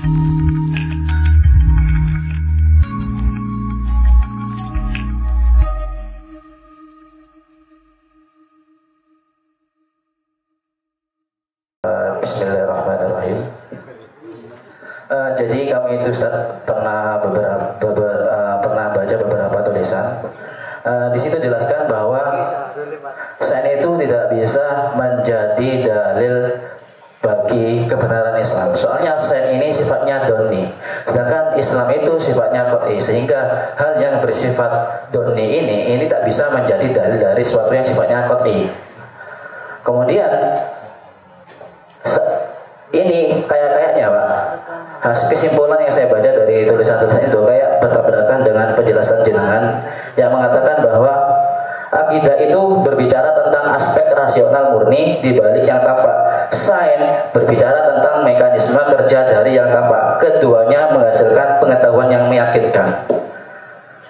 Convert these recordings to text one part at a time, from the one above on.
Bismillahirrahmanirrahim. Jadi kami itu Ustaz pernah baca beberapa tulisan. Di situ jelaskan bahwa sain itu tidak bisa menjadi dalil bagi kebenaran Islam. Soalnya sain ini sifatnya doni, sedangkan Islam itu sifatnya qat'i, sehingga hal yang bersifat doni ini tak bisa menjadi dalil dari sesuatu yang sifatnya qat'i. Kemudian ini kayaknya Pak, kesimpulan yang saya baca dari tulisan-tulisan itu kayak bertabrakan dengan penjelasan jenengan yang mengatakan bahwa akidah itu berbicara tentang aspek rasional murni di balik yang tampak. Sains berbicara tentang mekanisme kerja dari yang tampak. Keduanya menghasilkan pengetahuan yang meyakinkan.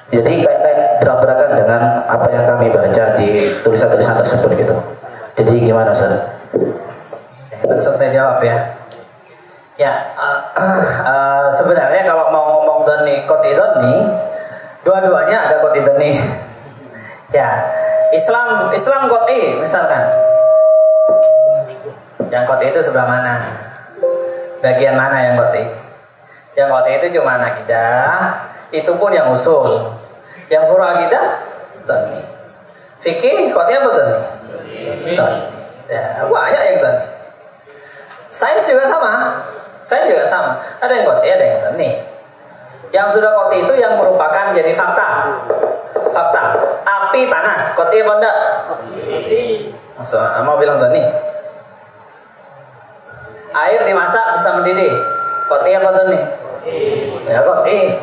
Jadi kayak bertabrakan dengan apa yang kami baca di tulisan-tulisan tersebut gitu. Jadi gimana Ustaz? Langsung saya jawab ya. Sebenarnya kalau mau ngomong doni, qat'i doni, dua-duanya ada qat'i doni. Ya, Islam qat'i misalkan. Yang qat'i itu sebelah mana? Bagian mana yang qat'i? Yang qat'i itu cuma akidah, itu pun yang usul. Yang furu akidah doni. Fikih qat'i apa doni? Doni. Ya, banyak yang doni. Sains juga sama. Ada yang qat'i, ada yang doni. Yang sudah qat'i itu yang merupakan jadi fakta. Api panas, qat'i apa enggak? Mau bilang doni. Air dimasak bisa mendidih, qat'i apa doni? Ya qat'i.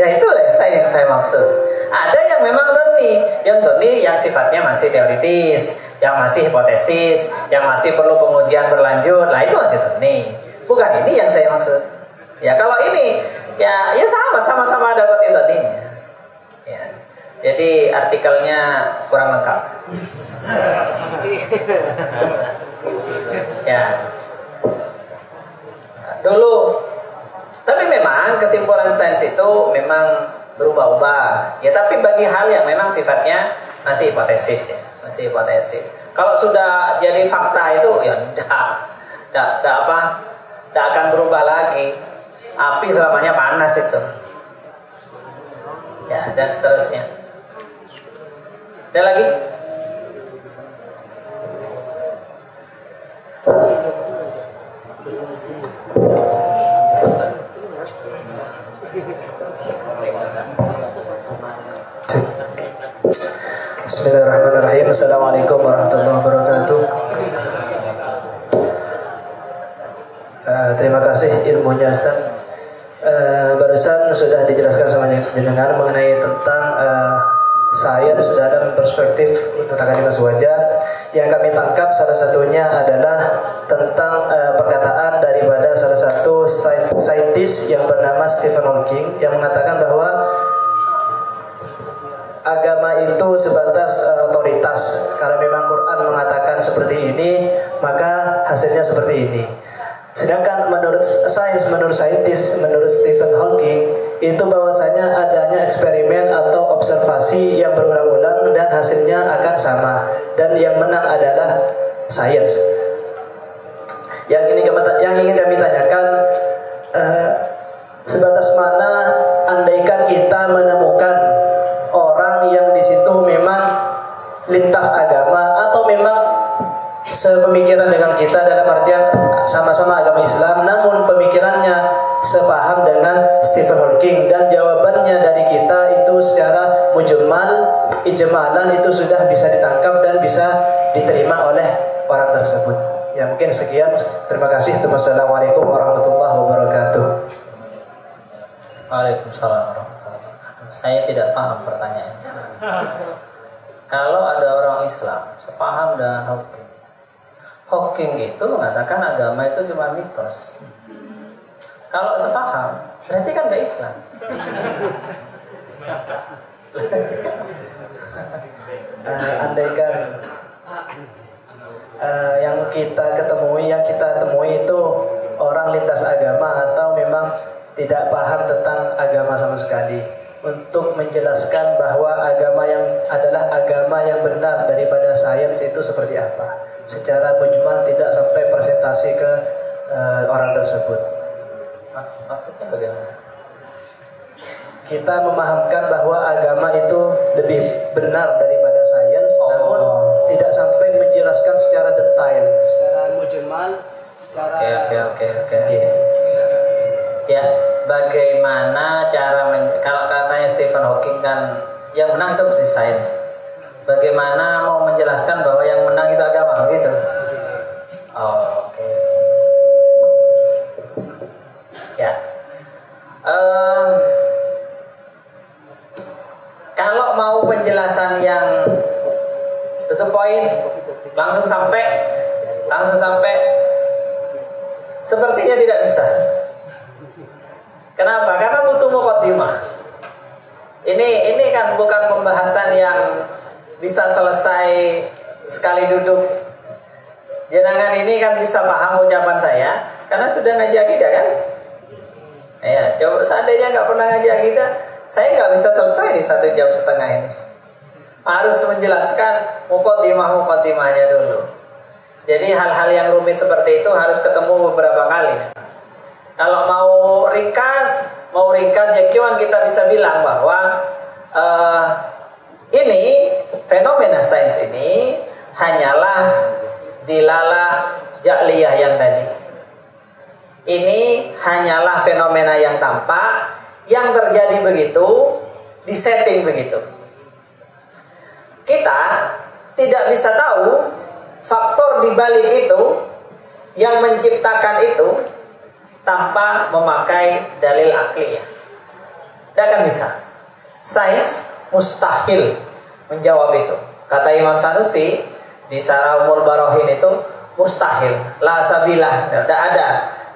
Ya itu yang saya maksud. Ada yang memang doni, yang sifatnya masih teoritis, yang masih hipotesis, yang masih perlu pengujian berlanjut. Lah itu masih doni. Bukan ini yang saya maksud. Ya kalau ini ya sama-sama ada qat'i doninya. Ya. Jadi artikelnya kurang lengkap. Ya. Dulu. Tapi memang kesimpulan sains itu memang berubah-ubah. Ya tapi bagi hal yang memang sifatnya masih hipotesis ya, masih hipotesis. Kalau sudah jadi fakta itu ya tidak akan berubah lagi. Api selamanya panas itu. Ya, dan seterusnya. Ada lagi? Bismillahirrahmanirrahim. Assalamualaikum warahmatullahi wabarakatuh. Terima kasih ilmunya Ustaz. Barusan sudah dijelaskan sama jenengan mengenai tentang sains dalam perspektif tentang kalimat wajah. Yang kami tangkap salah satunya adalah tentang perkataan daripada salah satu saintis yang bernama Stephen Hawking yang mengatakan bahwa agama itu sebatas otoritas. Kalau memang Quran mengatakan seperti ini, maka hasilnya seperti ini. Sedangkan menurut saintis, menurut Stephen Hawking, itu bahwasanya adanya eksperimen atau observasi yang berulang-ulang dan hasilnya akan sama. Dan yang menang adalah sains. Yang ingin kami tanyakan, sebatas mana andaikan kita menemukan orang yang di situ memang lintas agama atau memang sepemikiran dengan kita dalam artian sama-sama agama Islam, namun pemikirannya sepaham dengan Stephen Hawking dan jawabannya dari kita itu secara ijmalan itu sudah bisa ditangkap dan bisa diterima oleh orang tersebut. Ya mungkin sekian. Terima kasih. Wassalamualaikum warahmatullahi wabarakatuh. Waalaikumsalam warahmatullahi wabarakatuh. Saya tidak paham pertanyaannya. Kalau ada orang Islam sepaham dengan Hawking itu mengatakan agama itu cuma mitos. Kalau sepaham, berarti kan gak Islam. Andaikan yang kita temui itu orang lintas agama atau memang tidak paham tentang agama sama sekali, untuk menjelaskan bahwa agama yang adalah agama yang benar daripada sains itu seperti apa, secara mujmal, tidak sampai presentasi ke orang tersebut. Maksudnya bagaimana? Kita memahamkan bahwa agama itu lebih benar daripada sains, namun tidak sampai menjelaskan secara detail, secara mujmal, secara Oke. Ya, bagaimana cara kalau katanya Stephen Hawking kan yang menang itu pasti sains. Bagaimana mau menjelaskan bahwa yang menang itu agama, begitu? Oke. Ya. Kalau mau penjelasan yang to point, langsung sampai, sepertinya tidak bisa. Kenapa? Karena butuh muqaddimah. Ini kan bukan pembahasan yang bisa selesai sekali duduk. Jenengan ini kan bisa paham ucapan saya karena sudah ngaji akidah kan? Ya, coba seandainya nggak pernah ngaji akidah, saya nggak bisa selesai di 1,5 jam ini. Harus menjelaskan muqaddimahnya dulu. Jadi hal-hal yang rumit seperti itu harus ketemu beberapa kali. Kalau mau ringkas ya cuman kita bisa bilang bahwa ini fenomena sains ini hanyalah dilalah ja'liyah yang tadi. Ini hanyalah fenomena yang tampak, yang terjadi begitu, disetting begitu. Kita tidak bisa tahu faktor di balik itu yang menciptakan itu tanpa memakai dalil akliyah. Tidak akan bisa. Sains mustahil menjawab itu. Kata Imam Sanusi di Sarahul Barohin itu mustahil. La sabilah. Tidak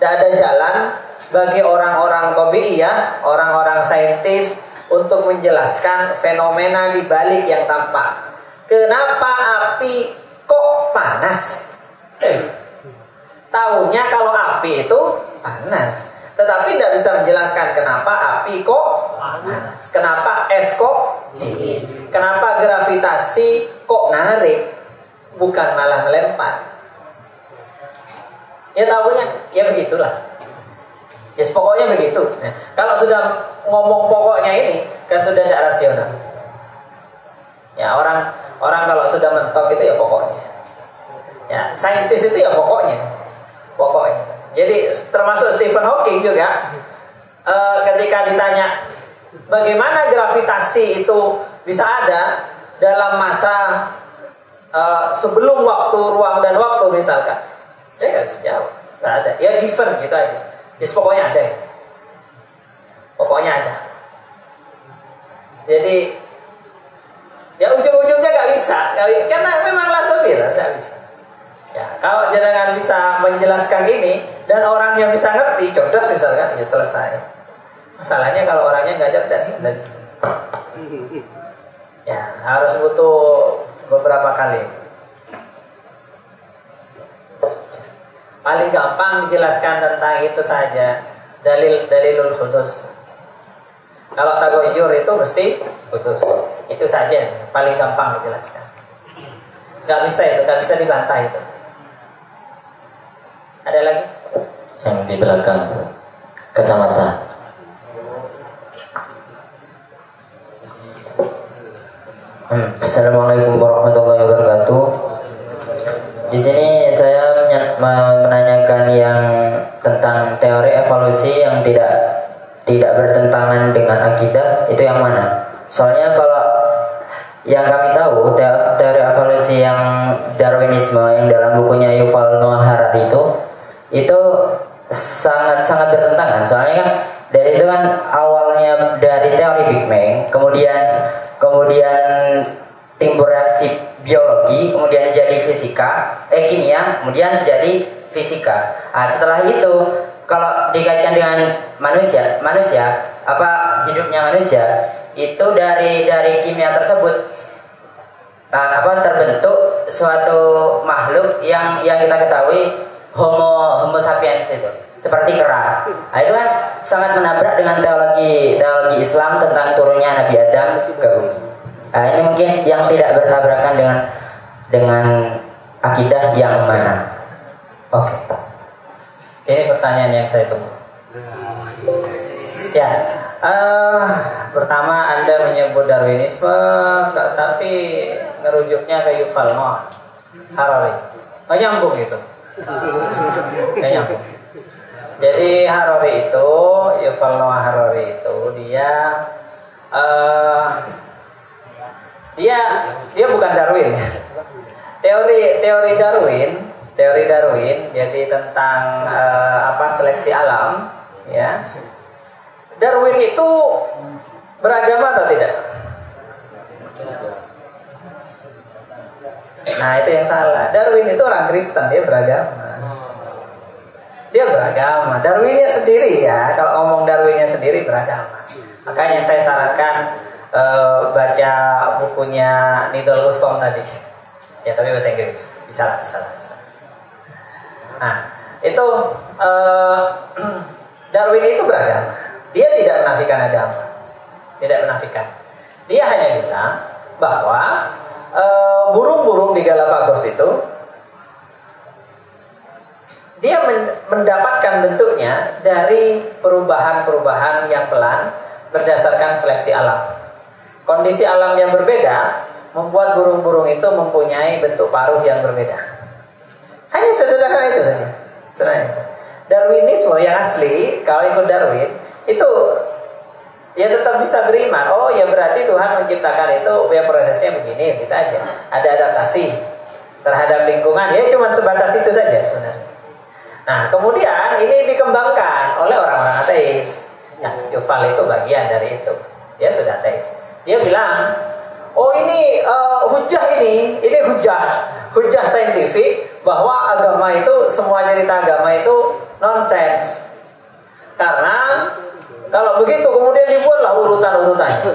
ada jalan bagi orang-orang tabi'iyah, orang-orang saintis untuk menjelaskan fenomena di balik yang tampak. Kenapa api kok panas? Tahunya kalau api itu panas, tetapi tidak bisa menjelaskan kenapa api kok panas, kenapa es kok dingin, kenapa gravitasi kok narik, bukan malah melempar. Ya tahunya, ya begitulah. Ya pokoknya begitu. Nah, kalau sudah ngomong pokoknya ini kan sudah tidak rasional. Ya orang kalau sudah mentok itu ya pokoknya. Ya saintis itu ya pokoknya. Jadi termasuk Stephen Hawking juga ketika ditanya bagaimana gravitasi itu bisa ada dalam masa sebelum waktu, ruang dan waktu misalkan, dia nggak bisa jawab, nggak ada, ya given gitu aja. Jadi pokoknya ada. Jadi ya ujung-ujungnya nggak bisa, karena memang la sabila, nggak bisa. Ya, kalau jenengan bisa menjelaskan ini dan orangnya bisa ngerti, cerdas misalkan, ya selesai. Masalahnya kalau orangnya nggak cerdas, nggak bisa. Ya, harus butuh beberapa kali. Paling gampang dijelaskan tentang itu saja, dalilul hudus. Kalau tagoyur itu mesti hudus. Itu saja, paling gampang dijelaskan. Nggak bisa dibantah itu. Ada lagi? Yang di belakang kacamata. Assalamualaikum warahmatullahi wabarakatuh. Di sini saya menanyakan yang tentang teori evolusi yang tidak bertentangan dengan akidah, itu yang mana? Soalnya kalau yang kami tahu teori evolusi yang Darwinisme yang dalam bukunya Yuval Noah Harari itu sangat bertentangan. Soalnya kan dari itu kan awalnya dari teori Big Bang, kemudian timbul reaksi biologi, kemudian jadi kimia, kemudian jadi fisika. Nah, setelah itu kalau dikaitkan dengan manusia hidupnya manusia itu dari kimia tersebut terbentuk suatu makhluk yang kita ketahui Homo sapiens itu. seperti kera. Nah, itu kan sangat menabrak dengan teologi Islam tentang turunnya Nabi Adam ke bumi. Nah, ini mungkin yang tidak bertabrakan dengan akidah yang mana? Oke. Ini pertanyaan yang saya tunggu. Ya, pertama Anda menyebut Darwinisme, tapi ngerujuknya ke Yuval Noah Harari. Nggak nyambung gitu. Nggak nyambung. Jadi Harari itu, Yuval Noah Harari itu dia bukan Darwin. Teori Darwin jadi tentang seleksi alam, ya. Darwin itu beragama atau tidak? Nah, itu yang salah. Darwin itu orang Kristen, dia beragama. Darwinnya sendiri, ya. Kalau ngomong Darwinnya sendiri beragama. Makanya saya sarankan baca bukunya Nidal Gusom tadi. Ya, tapi bahasa Inggris. Bisa. Nah, itu Darwin itu beragama. Dia tidak menafikan agama. Tidak menafikan. Dia hanya bilang bahwa burung-burung di Galapagos itu dia mendapatkan bentuknya dari perubahan-perubahan yang pelan berdasarkan seleksi alam. Kondisi alam yang berbeda membuat burung-burung itu mempunyai bentuk paruh yang berbeda. Hanya sederhana itu saja. Darwinisme yang asli, kalau ikut Darwin, itu ya tetap bisa beriman. Oh ya, berarti Tuhan menciptakan itu ya prosesnya begini, gitu aja. Ada adaptasi terhadap lingkungan, ya cuma sebatas itu saja sebenarnya. Nah, kemudian ini dikembangkan oleh orang-orang ateis. Nah, Yuval itu bagian dari itu. Dia sudah ateis. Dia bilang, oh ini hujah saintifik bahwa agama itu, semua cerita agama itu nonsens. Karena kalau begitu kemudian dibuatlah urutan-urutannya.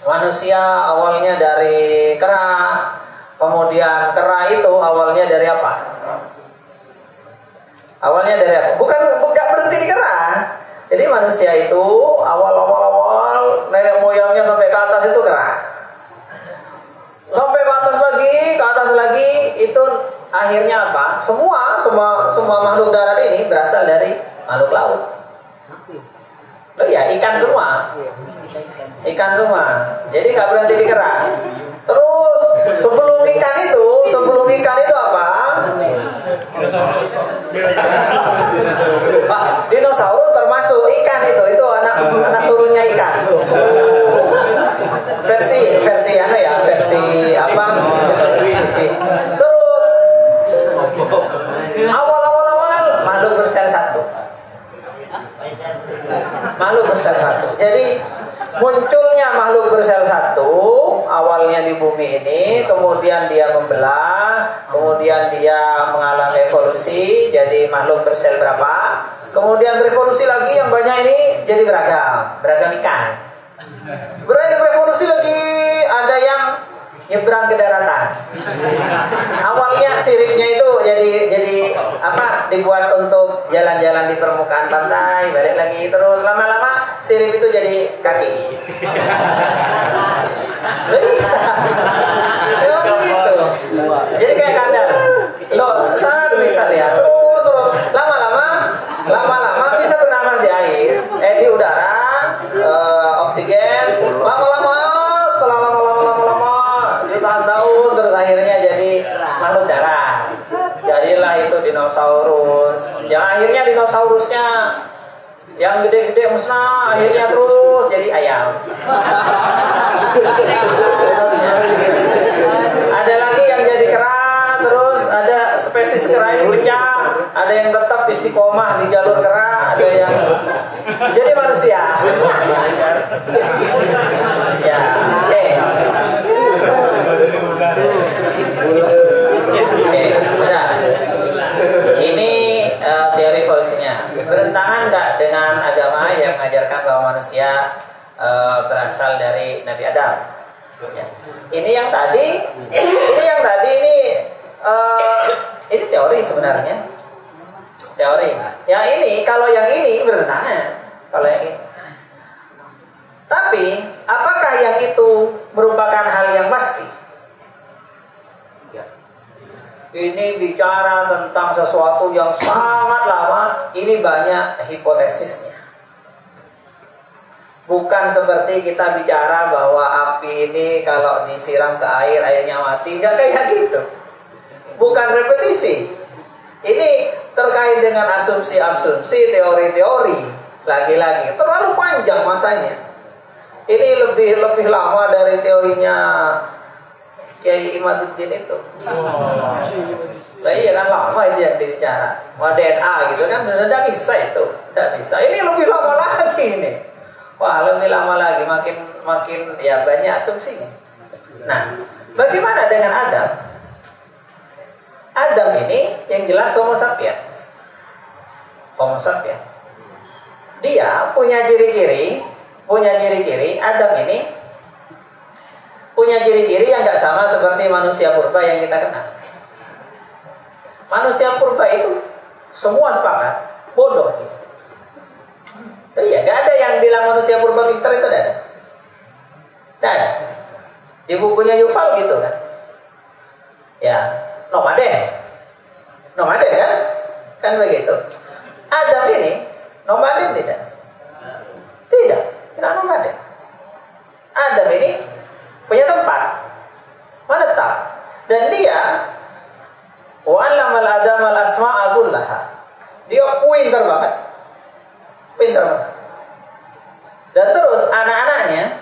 Manusia awalnya dari kera, kemudian kera itu awalnya dari apa? Bukan berhenti di kera. Jadi manusia itu awal nenek moyangnya sampai ke atas itu kera. Sampai ke atas lagi itu akhirnya apa? Semua makhluk darat ini berasal dari makhluk laut. Loh ya, ikan semua. Jadi nggak berhenti di kera. Terus sebelum ikan itu apa? Dinosaurus termasuk ikan itu anak turunnya ikan. Versi apa? Terus awal makhluk bersel satu. Jadi munculnya makhluk bersel satu awalnya di bumi ini, kemudian dia membelah, kemudian dia mengalami evolusi jadi makhluk bersel berapa, kemudian berevolusi lagi yang banyak ini jadi beragam ikan. Berevolusi lagi, ada yang nyebrang ke daratan. Awalnya siripnya itu jadi dibuat untuk jalan-jalan di permukaan pantai, balik lagi, terus lama-lama sirip itu jadi kaki. Memang begitu. Jadi kayak kandang. Loh, sangat misal ya. Terus lama-lama bisa bernafas di air, di udara, oksigen. Setelah lama jutaan tahun, terus akhirnya jadi makhluk darat. Jadilah itu dinosaurus. Yang akhirnya dinosaurusnya yang gede-gede musnah, akhirnya terus jadi ayam. Ada lagi yang jadi kera, terus ada spesies kera ini pecah, ada yang tetap istiqomah di jalur kera, ada yang jadi manusia. Ya, oke, sudah. Ini teori evolusinya. Bertentangan nggak dengan agama yang mengajarkan bahwa manusia berasal dari Nabi Adam? Ya. Ini yang tadi ini teori sebenarnya. Teori. Yang ini, kalau yang ini bertentangan. Kalau yang ini. Tapi, apakah yang itu merupakan hal yang pasti? Ini bicara tentang sesuatu yang sangat lama. Ini banyak hipotesisnya. Bukan seperti kita bicara bahwa api ini kalau disiram ke air, airnya mati. Nggak kayak gitu. Bukan repetisi. Ini terkait dengan asumsi-asumsi, teori-teori. Lagi-lagi terlalu panjang masanya. Ini lebih lama dari teorinya Kiai Imaduddin itu. Nah iya kan lama itu yang dibicara. DNA gitu kan tidak bisa itu. Tidak bisa. Ini lebih lama lagi ini. Wah, lebih lama lagi, makin ya banyak asumsinya. Nah, bagaimana dengan Adam? Adam ini yang jelas Homo sapiens. Homo sapiens. Dia punya ciri-ciri Adam ini punya ciri-ciri yang nggak sama seperti manusia purba yang kita kenal. Manusia purba itu semua sepakat bodoh gitu. Iya, gak ada yang bilang manusia purba pintar, itu tidak ada. Tidak ada. Di bukunya Yuval gitu kan. Ya, nomaden kan? Kan begitu. Adam ini nomaden tidak? Tidak nomaden. Adam ini punya tempat, menetap, dan dia wa'allamal Adam al-asma'a kullaha. Dia pintar banget. Dan terus anak-anaknya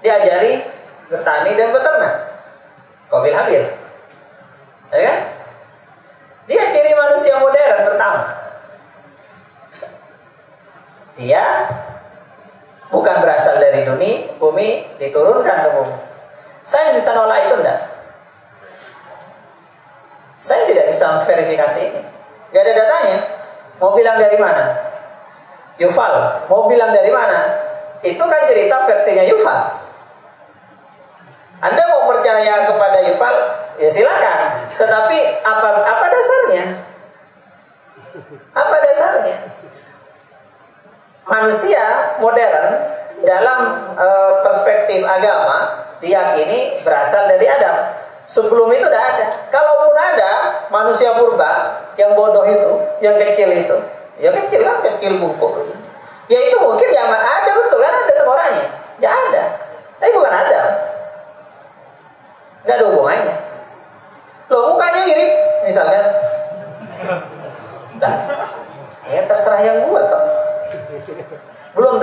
diajari bertani dan beternak. Qabil Habil. Ya kan? Dia ciri manusia modern pertama. Dia bukan berasal dari bumi, diturunkan ke bumi. Saya bisa nolak itu enggak? Saya tidak bisa verifikasi ini. Gak ada datanya. Mau bilang dari mana? Yuval, mau bilang dari mana? Itu kan cerita versinya Yuval. Anda mau percaya kepada Yuval, ya silakan. Tetapi apa dasarnya? Apa dasarnya? Manusia modern dalam perspektif agama diyakini berasal dari Adam. Sebelum itu tidak ada. Kalaupun ada manusia purba yang bodoh itu, yang kecil itu, ya kecil kan, kecil bungkuk. Ya itu mungkin ya ada, betul kan, ada tengkoraknya. Ya ada. Tapi bukan Adam. Nggak ada hubungannya. Loh, mukanya mirip misalnya. Nah, ya terserah yang buat toh. Belum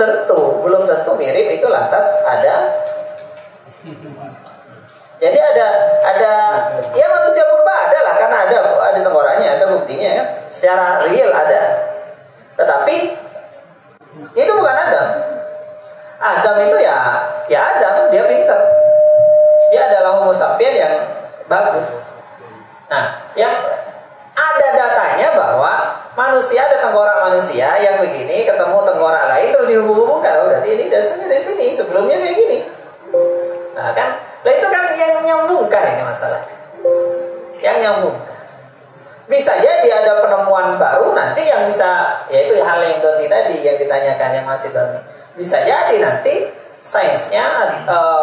tentu mirip itu lantas ada. Jadi ada ya manusia purba ada lah, karena ada tengkoraknya, ada buktinya kan. Secara real ada. Tetapi itu bukan Adam. Adam itu ya Adam, dia pintar. Dia adalah Homo sapiens yang bagus. Nah, yang ada datanya bahwa manusia ada tengkorak manusia yang begini, ketemu tengkorak lain terus dihubung-hubungkan. Oh, berarti ini dasarnya dari sini, sebelumnya kayak gini. Nah kan, lah itu kan yang nyambungkan ini masalahnya. Yang nyambungkan. Bisa jadi ada penemuan baru nanti yang bisa, yaitu hal yang Doni tadi yang ditanyakan yang masih Doni. Bisa jadi nanti sainsnya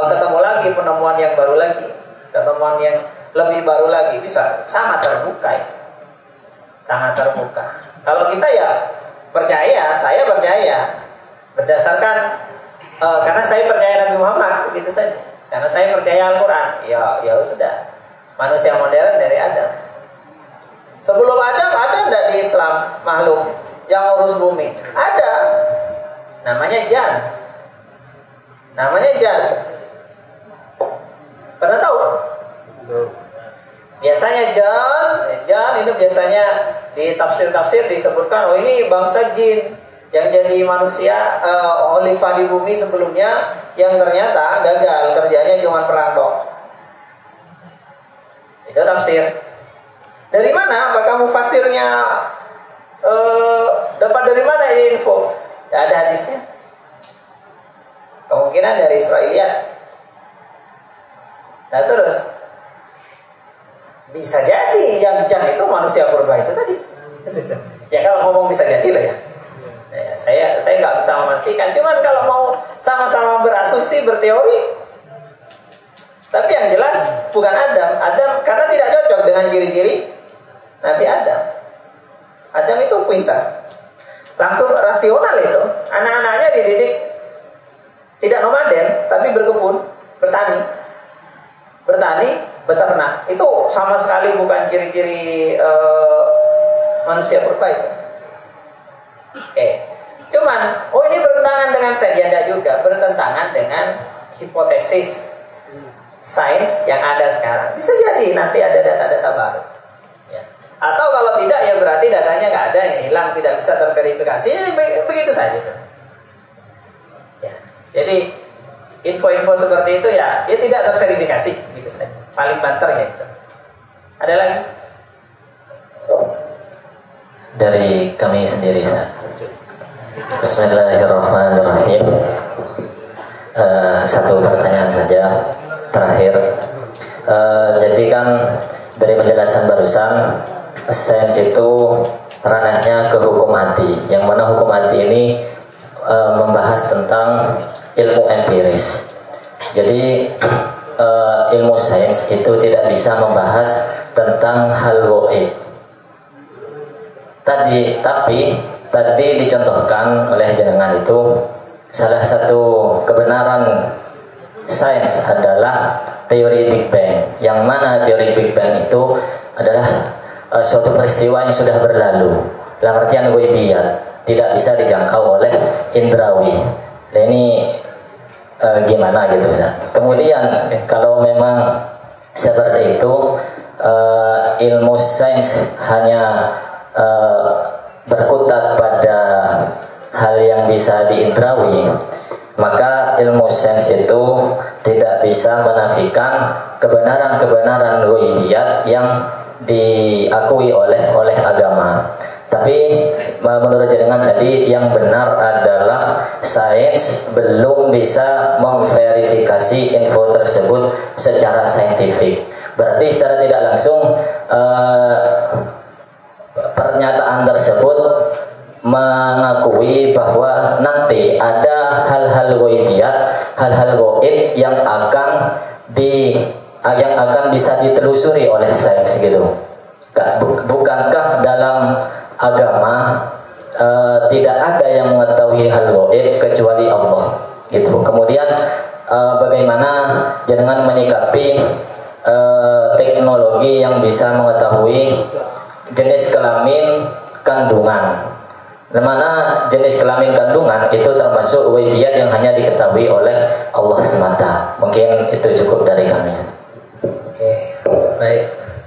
ketemu lagi penemuan yang baru lagi, ketemuan yang lebih baru lagi, bisa sangat terbuka itu. Sangat terbuka. Kalau kita ya percaya, saya percaya berdasarkan karena saya percaya Nabi Muhammad, begitu saja. Karena saya percaya Al-Quran, ya sudah. Manusia modern dari Adam. Sebelum Adam ada enggak di Islam makhluk yang urus bumi? Ada. Namanya Jan. Pernah tahu? Biasanya Jan ini biasanya di tafsir-tafsir disebutkan, oh ini bangsa jin yang jadi manusia khalifah di bumi sebelumnya, yang ternyata gagal, kerjanya cuma perampok. Itu tafsir. Dari mana? Apakah mufasirnya dapat dari mana ini info? Tidak ada hadisnya. Kemungkinan dari Israiliyat. Nah terus bisa jadi yang Jan itu manusia purba itu tadi. Ya kalau ngomong bisa jadi lah ya. Ya, saya nggak bisa memastikan. Cuman kalau mau sama-sama berasumsi, berteori, tapi yang jelas bukan Adam. Adam karena tidak cocok dengan ciri-ciri Nabi Adam. Adam itu pintar, langsung rasional itu. Anak-anaknya dididik tidak nomaden, tapi berkebun, bertani, beternak. Itu sama sekali bukan ciri-ciri manusia purba itu. Cuman, ini bertentangan dengan sains juga, bertentangan dengan hipotesis sains yang ada sekarang. Bisa jadi nanti ada data-data baru. Ya. Atau kalau tidak, ya berarti datanya nggak ada, yang hilang, tidak bisa terverifikasi. Ya, begitu saja. Ya. Jadi info-info seperti itu ya tidak terverifikasi, gitu saja. Paling banter ya itu. Ada lagi? Dari kami sendiri, Bismillahirrahmanirrahim. Satu pertanyaan saja terakhir. Jadi kan dari penjelasan barusan, sains itu ranahnya ke hukum hati, yang mana hukum hati ini membahas tentang ilmu empiris. Jadi ilmu sains itu tidak bisa membahas tentang hal gaib. Tapi tadi dicontohkan oleh jenengan itu salah satu kebenaran sains adalah teori Big Bang, yang mana teori Big Bang itu adalah suatu peristiwa yang sudah berlalu, dalam artian ghaibiyat, tidak bisa dijangkau oleh indrawi. Nah ini gimana gitu Ustaz? Kemudian kalau memang seperti itu, ilmu sains hanya berkutat pada hal yang bisa diindrawi, maka ilmu sains itu tidak bisa menafikan kebenaran-kebenaran ghaibiyat yang diakui oleh agama. Tapi menurut jenengan tadi yang benar adalah sains belum bisa memverifikasi info tersebut secara saintifik. Berarti secara tidak langsung pernyataan tersebut mengakui bahwa nanti ada hal-hal ghaibiyat, hal-hal gaib yang akan bisa ditelusuri oleh sains gitu. Bukankah dalam agama tidak ada yang mengetahui hal gaib kecuali Allah gitu. Kemudian bagaimana jenengan menyikapi teknologi yang bisa mengetahui jenis kelamin kandungan, dimana jenis kelamin kandungan itu termasuk ghaibiyat yang hanya diketahui oleh Allah semata. Mungkin itu cukup dari kami. Oke, baik.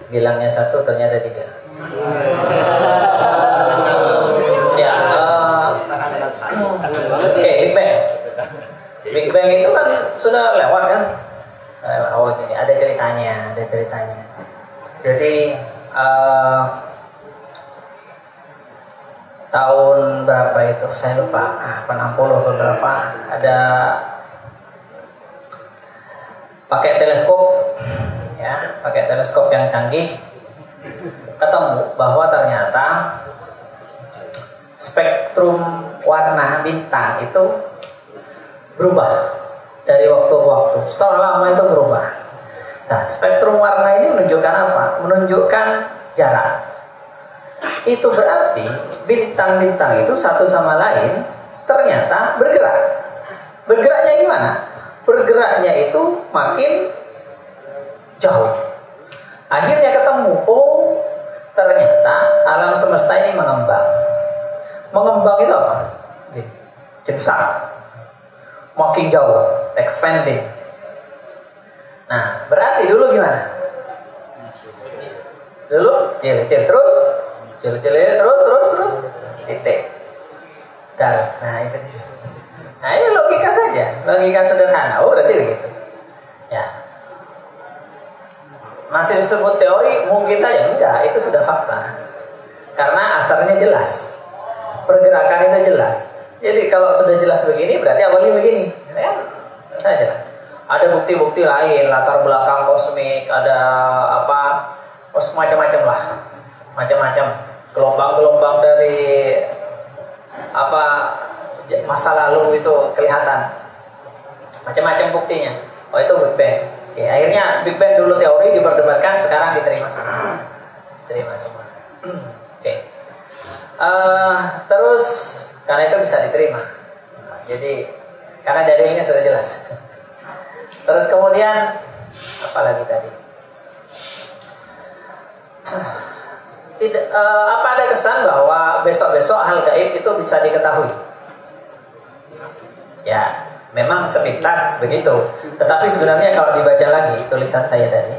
Bilangnya 1 ternyata 3. Ya, oke, Big Bang. Big Bang itu kan sudah lewat kan? Oh ini ada ceritanya. Jadi tahun berapa itu saya lupa, 60 berapa, ada pakai teleskop yang canggih, ketemu bahwa ternyata spektrum warna bintang itu berubah dari waktu ke waktu, setelah lama itu berubah. Nah, spektrum warna ini menunjukkan apa? Menunjukkan jarak. Itu berarti bintang-bintang itu satu sama lain ternyata bergerak. Bergeraknya gimana? Bergeraknya itu makin jauh. Akhirnya ketemu, ternyata alam semesta ini mengembang. Mengembang itu apa? Besar. Makin jauh, expanding. Nah, berarti dulu gimana? Dulu kecil-kecil terus titik. Nah itu dia. Nah ini logika saja, logika sederhana. Berarti begitu. Ya. Masih disebut teori, mungkin saja enggak. Itu sudah fakta. Karena asarnya jelas, pergerakan itu jelas. Jadi kalau sudah jelas begini, berarti awalnya begini, kan? Jelas. Ada bukti-bukti lain, latar belakang kosmik, ada apa? Macam-macam lah, macam-macam gelombang-gelombang dari masa lalu itu kelihatan, macam-macam buktinya. Oh itu Big Bang. Oke, akhirnya Big Bang dulu teori diperdebatkan, sekarang diterima semua. Oke. Terus karena itu bisa diterima. Jadi karena dalilnya sudah jelas. Terus kemudian apa lagi tadi? Apa ada kesan bahwa besok-besok hal gaib itu bisa diketahui? Ya, memang sepintas begitu. Tetapi sebenarnya kalau dibaca lagi tulisan saya tadi,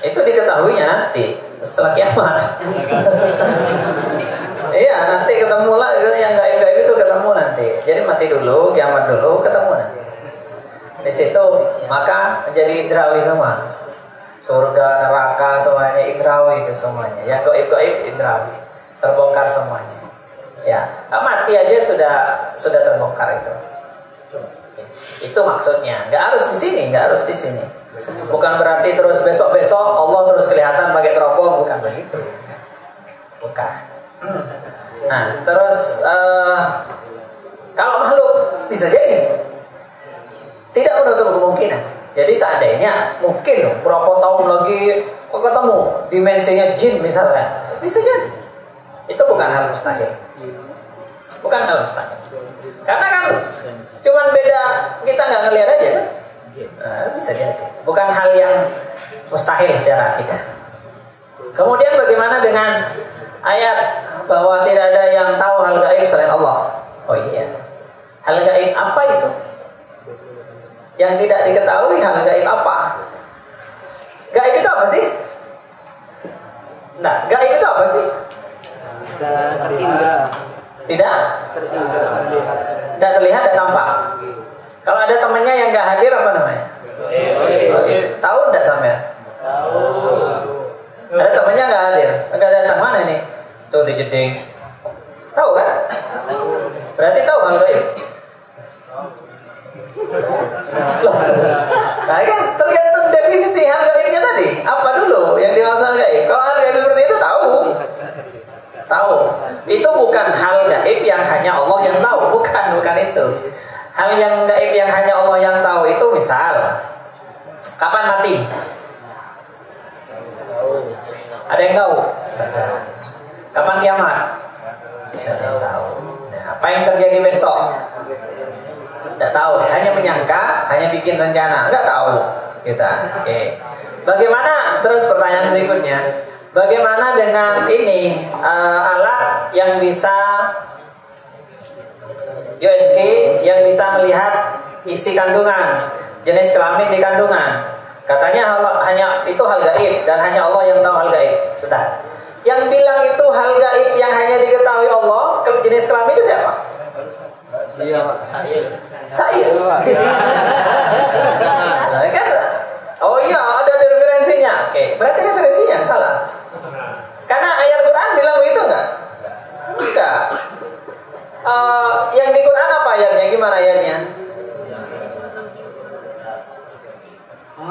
itu diketahuinya nanti setelah kiamat. Iya, nanti ketemu lah yang gaib-gaib itu ketemu nanti. Jadi mati dulu, kiamat dulu, ketemu nanti. Di situ maka menjadi idrawi semua. Surga, neraka, semuanya idrawi itu semuanya. Yang gaib-gaib idrawi, terbongkar semuanya. Ya, mati aja sudah terbongkar itu. Itu maksudnya. Nggak harus di sini, nggak harus di sini. Bukan berarti terus besok-besok Allah terus kelihatan pakai teropong, bukan begitu. Bukan. Nah, terus kalau makhluk bisa jadi tidak menutup kemungkinan. Jadi seandainya mungkin berapa tahun lagi ketemu dimensinya jin misalnya, bisa jadi. Itu bukan hal mustahil. Bukan hal mustahil. Karena kan cuman beda kita nggak ngelihat aja kan. Bisa jadi. Bukan hal yang mustahil secara akidah. Kemudian bagaimana dengan ayat bahwa tidak ada yang tahu hal gaib selain Allah? Oh iya. Hal gaib apa itu? Yang tidak diketahui hal gaib apa? Gaib itu apa sih? Nah, gaib itu apa sih? Bisa terhindar. Tidak? Tidak terlihat dan tampak. Kalau ada temannya yang nggak hadir apa namanya? Tahu nggak sampean? Ada temannya nggak hadir, nggak datang, mana ini? Tuh di jeding. Tahu kan? Berarti tahu hal gaib. Loh, nah kan tergantung definisi hal gaibnya tadi. Apa dulu yang dimaksud hal gaib? Kalau hal gaib seperti itu tahu. Itu bukan hal gaib yang hanya Allah yang tahu, bukan itu. Hal yang gaib yang hanya Allah yang tahu itu misal kapan mati? Ada yang tahu? Kapan kiamat? Ada yang tahu. Nah, apa yang terjadi besok? Tidak tahu, hanya menyangka, hanya bikin rencana, nggak tahu kita. Oke. Bagaimana? Terus pertanyaan berikutnya, bagaimana dengan ini alat yang bisa USG yang bisa melihat isi kandungan, jenis kelamin di kandungan? Katanya hanya itu hal gaib dan hanya Allah yang tahu hal gaib. Sudah. Yang bilang itu hal gaib yang hanya diketahui Allah, jenis kelamin itu siapa? Sair. Nah, kan? Oh iya, ada referensinya. Oke, berarti referensinya yang salah. Karena ayat Quran bilang begitu enggak? Enggak. Yang di Quran apa ayatnya? Gimana ayatnya?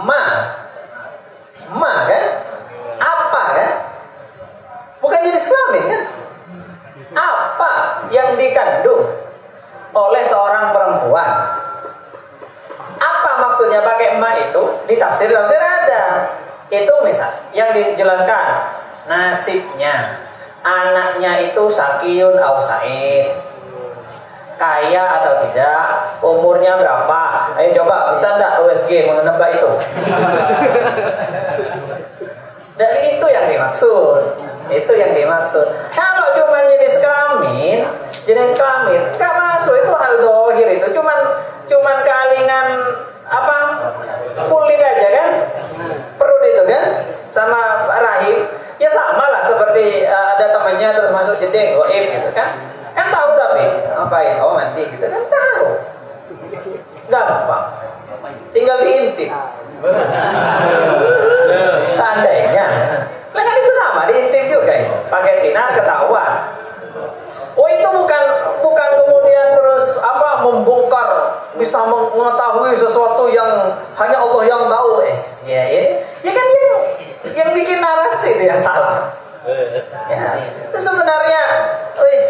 Ma kan? Apa kan? Bukan jenis kelamin kan? Apa yang dikandung oleh seorang perempuan? Apa maksudnya pakai ma itu? Di tafsir ada. Itu misal yang dijelaskan nasibnya anaknya itu sakiyun au sa'id, kaya atau tidak, umurnya berapa. Ayo coba, bisa enggak USG menebak itu? Dan itu yang dimaksud. Itu yang dimaksud. Kalau cuma jenis kelamin nggak masuk, itu hal dohir, itu cuman kealingan apa kulit aja kan, perut itu kan sama rahim ya, sama lah seperti ada temannya terus masuk jeding goib gitu kan tahu, tapi ngapain? Oh mandi gitu kan, tahu, gampang, tinggal diintip. Seandainya lah kan itu sama, diintip juga itu, pakai sinar ketahuan. Oh itu bukan kemudian terus apa membongkar, bisa mengetahui sesuatu yang hanya Allah yang tahu. Ya kan Yang bikin narasi itu yang salah. Ya, itu sebenarnya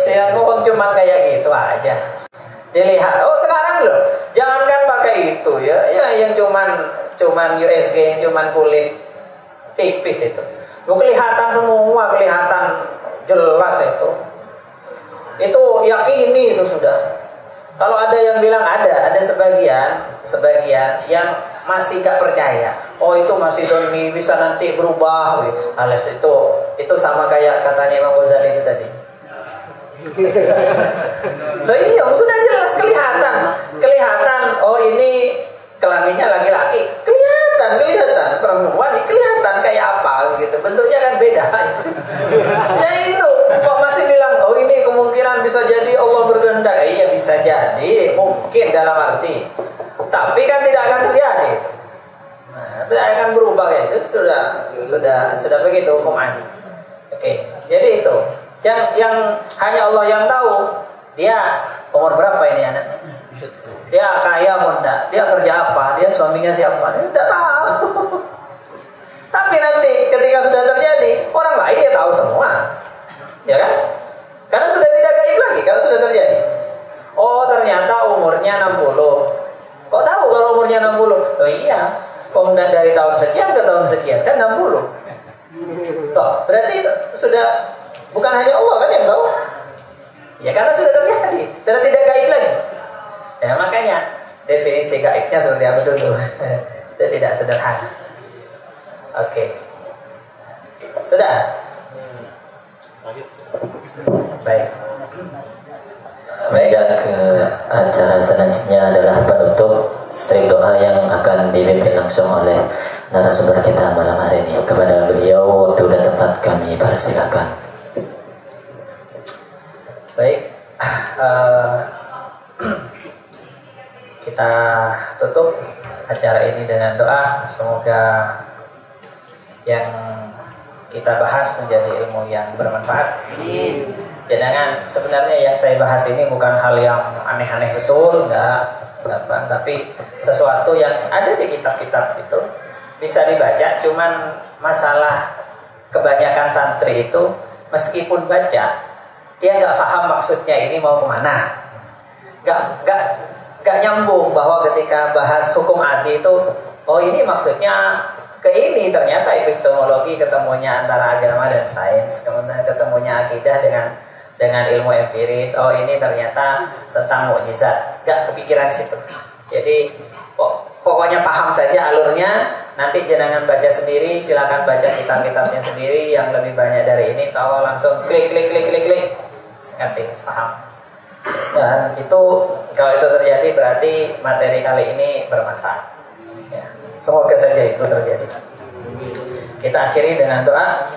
ya kok cuma kayak gitu aja. Dilihat, oh sekarang loh, jangankan pakai itu ya, yang cuman USG, yang cuman kulit tipis itu. Lu kelihatan semua, kelihatan jelas itu. Itu yakini itu sudah. Kalau ada yang bilang ada sebagian yang masih gak percaya. Oh itu masih doni, bisa nanti berubah. Alas itu sama kayak katanya Imam Ghazali itu tadi. Loh iya, sudah jelas kelihatan. Oh ini kelaminnya laki-laki, kelihatan perempuan kelihatan kayak apa gitu, bentuknya kan beda. Ya itu kok masih bilang oh ini kemungkinan bisa jadi Allah berkehendak. Iya bisa jadi, mungkin dalam arti, tapi kan tidak akan terjadi. Nah, itu akan berubah kayak itu sudah begitu hukum adi. Oke, jadi itu yang hanya Allah yang tahu. Dia umur berapa ini anaknya? Dia kaya mau enggak? Dia kerja apa? Dia suaminya siapa? Dia tidak tahu. Tapi nanti ketika sudah terjadi, orang lain dia tahu semua. Ya kan? Karena sudah tidak gaib lagi kalau sudah terjadi. Oh, ternyata umurnya 60. Kok tahu kalau umurnya 60? Oh iya. Kok enggak dari tahun sekian ke tahun sekian kan 60. Loh, berarti sudah bukan hanya Allah kan yang tahu. Ya karena sudah terjadi, sudah tidak gaib lagi. Ya makanya definisi gaibnya seperti apa dulu. Itu tidak sederhana. Oke. Sudah. Baik. Meja ke acara selanjutnya adalah penutup strip doa yang akan dipimpin langsung oleh narasumber kita malam hari ini. Kepada beliau waktu dan tempat kami persilakan. Baik, kita tutup acara ini dengan doa. Semoga yang kita bahas menjadi ilmu yang bermanfaat. Jangan, sebenarnya yang saya bahas ini bukan hal yang aneh-aneh betul, enggak, tapi sesuatu yang ada di kitab-kitab itu bisa dibaca. Cuman masalah kebanyakan santri itu meskipun baca, dia nggak paham maksudnya ini mau kemana, nggak nyambung bahwa ketika bahas hukum ati itu, oh ini maksudnya ke ini, ternyata epistemologi ketemunya antara agama dan sains, kemudian ketemunya akidah dengan ilmu empiris, oh ini ternyata tentang mukjizat, nggak kepikiran ke situ. Jadi pokoknya paham saja alurnya. Nanti jenengan baca sendiri, silakan baca kitab-kitabnya sendiri yang lebih banyak dari ini. Insya Allah langsung klik ngerti, paham. Dan itu kalau itu terjadi berarti materi kali ini bermanfaat. Ya, semoga saja itu terjadi. Kita akhiri dengan doa.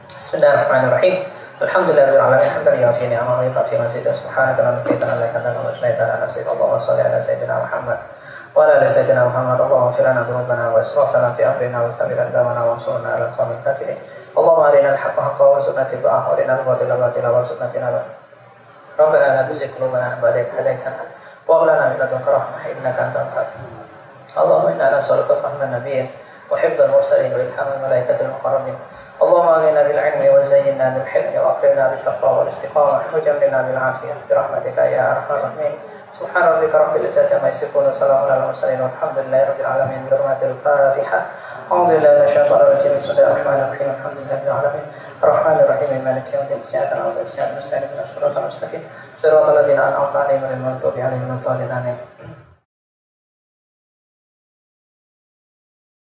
Bismillahirrahmanirrahim. Alhamdulillahirabbil alamin hamdan yu'affi ni'amahu wa yukafi mazidah. Subhanaka la ilaha illa anta astaghfiruka wa atubu ilaik. Allahumma shalli ala sayyidina Muhammad wa ala ali sayyidina Muhammad. Allahumma ighfir lana dhunubana wa israfana fi amrina wa thabbit aqdamana wa ansurna 'alal qawmil kafirin. Allahumma arina al-haqqa haqqan warzuqna ittiba'ahu wa arina al-batila batila warzuqna ijtinabah. Rabbana la tuzigh qulubana ba'da idh hadaytana wa hab lana min ladunka rahmah innaka antal wahhab. Allahumma inna nas'aluka fahman nabiyyin wa hifdzal mursalin wa ilhamal malaikatil muqarrabin. Allahumma aghina bil 'ilmi wa zayyinna bil hilmi wa akrimna bit taqwa wal istiqamah wa jamilna bil 'afiyah bi rahmatika ya arhamar rahimin. Subhana rabbika rabbil izzati amma yasifun wa salamun 'alal mursalin walhamdulillahi rabbil alamin. Bi rahmatil Fatihah. A'udzu billahi minasyaitonir rajim. Bismillahirrahmanirrahim. Alhamdulillahi rabbil alamin. Arrahmanir rahim. Maliki yaumiddin. Iyyaka na'budu wa iyyaka nasta'in. Ihdinas siratal mustaqim. Siratal ladzina an'amta 'alaihim ghairil maghdubi 'alaihim waladdallin.